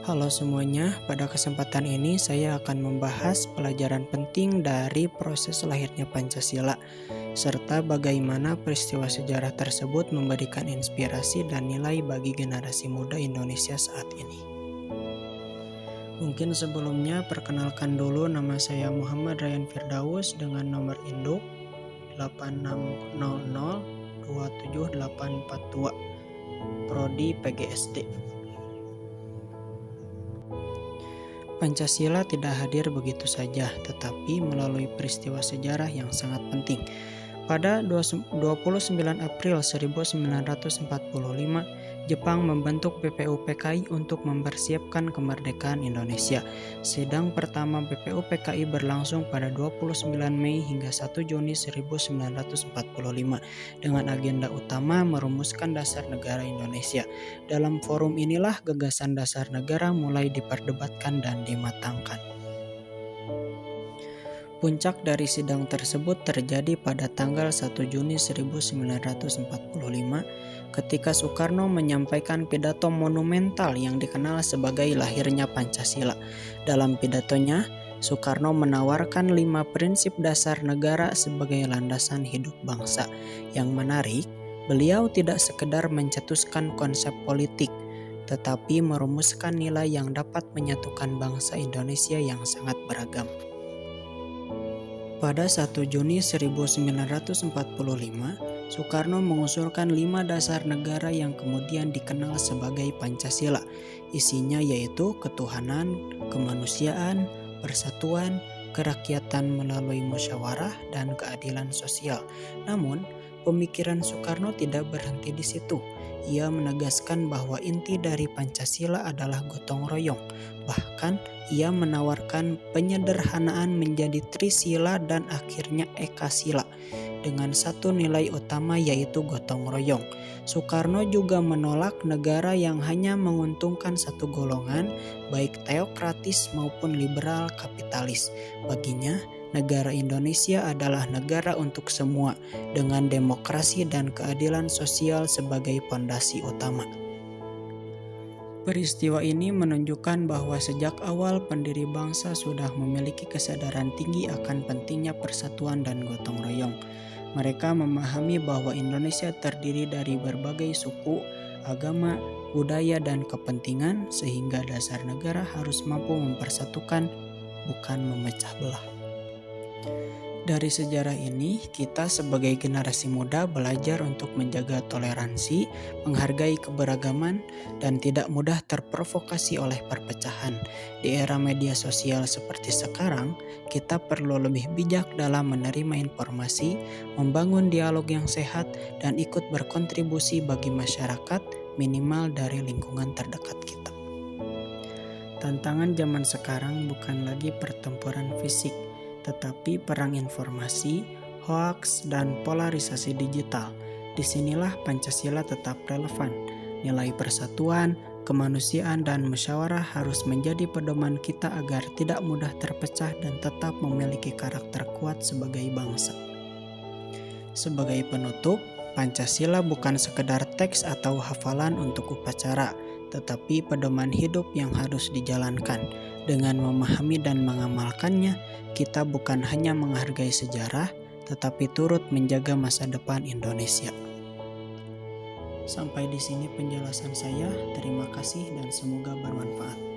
Halo semuanya, pada kesempatan ini saya akan membahas pelajaran penting dari proses lahirnya Pancasila, serta bagaimana peristiwa sejarah tersebut memberikan inspirasi dan nilai bagi generasi muda Indonesia saat ini. Mungkin sebelumnya perkenalkan dulu, nama saya Muhammad Ryan Firdaus dengan nomor induk 8600278842, Prodi PGSD. Pancasila tidak hadir begitu saja, tetapi melalui peristiwa sejarah yang sangat penting. Pada 29 April 1945, Jepang membentuk BPUPKI untuk mempersiapkan kemerdekaan Indonesia. Sidang pertama BPUPKI berlangsung pada 29 Mei hingga 1 Juni 1945 dengan agenda utama merumuskan dasar negara Indonesia. Dalam forum inilah gagasan dasar negara mulai diperdebatkan dan dimatangkan. Puncak dari sidang tersebut terjadi pada tanggal 1 Juni 1945 ketika Soekarno menyampaikan pidato monumental yang dikenal sebagai lahirnya Pancasila. Dalam pidatonya, Soekarno menawarkan 5 prinsip dasar negara sebagai landasan hidup bangsa. Yang menarik, beliau tidak sekedar mencetuskan konsep politik, tetapi merumuskan nilai yang dapat menyatukan bangsa Indonesia yang sangat beragam. Pada 1 Juni 1945, Soekarno mengusulkan 5 dasar negara yang kemudian dikenal sebagai Pancasila. Isinya yaitu ketuhanan, kemanusiaan, persatuan, kerakyatan melalui musyawarah, dan keadilan sosial. Namun, pemikiran Soekarno tidak berhenti di situ. Ia menegaskan bahwa inti dari Pancasila adalah gotong royong. Bahkan, ia menawarkan penyederhanaan menjadi Trisila dan akhirnya Ekasila dengan satu nilai utama yaitu gotong royong. Soekarno juga menolak negara yang hanya menguntungkan satu golongan, baik teokratis maupun liberal kapitalis. Baginya, negara Indonesia adalah negara untuk semua, dengan demokrasi dan keadilan sosial sebagai pondasi utama. Peristiwa ini menunjukkan bahwa sejak awal pendiri bangsa sudah memiliki kesadaran tinggi akan pentingnya persatuan dan gotong royong. Mereka memahami bahwa Indonesia terdiri dari berbagai suku, agama, budaya, dan kepentingan, sehingga dasar negara harus mampu mempersatukan, bukan memecah belah. Dari sejarah ini, kita sebagai generasi muda belajar untuk menjaga toleransi, menghargai keberagaman, dan tidak mudah terprovokasi oleh perpecahan. Di era media sosial seperti sekarang, kita perlu lebih bijak dalam menerima informasi, membangun dialog yang sehat, dan ikut berkontribusi bagi masyarakat, minimal dari lingkungan terdekat kita. Tantangan zaman sekarang bukan lagi pertempuran fisik, tetapi perang informasi, hoaks, dan polarisasi digital. Disinilah Pancasila tetap relevan. Nilai persatuan, kemanusiaan, dan musyawarah harus menjadi pedoman kita agar tidak mudah terpecah dan tetap memiliki karakter kuat sebagai bangsa. Sebagai penutup, Pancasila bukan sekedar teks atau hafalan untuk upacara, tetapi pedoman hidup yang harus dijalankan. Dengan memahami dan mengamalkannya, kita bukan hanya menghargai sejarah, tetapi turut menjaga masa depan Indonesia. Sampai di sini penjelasan saya. Terima kasih dan semoga bermanfaat.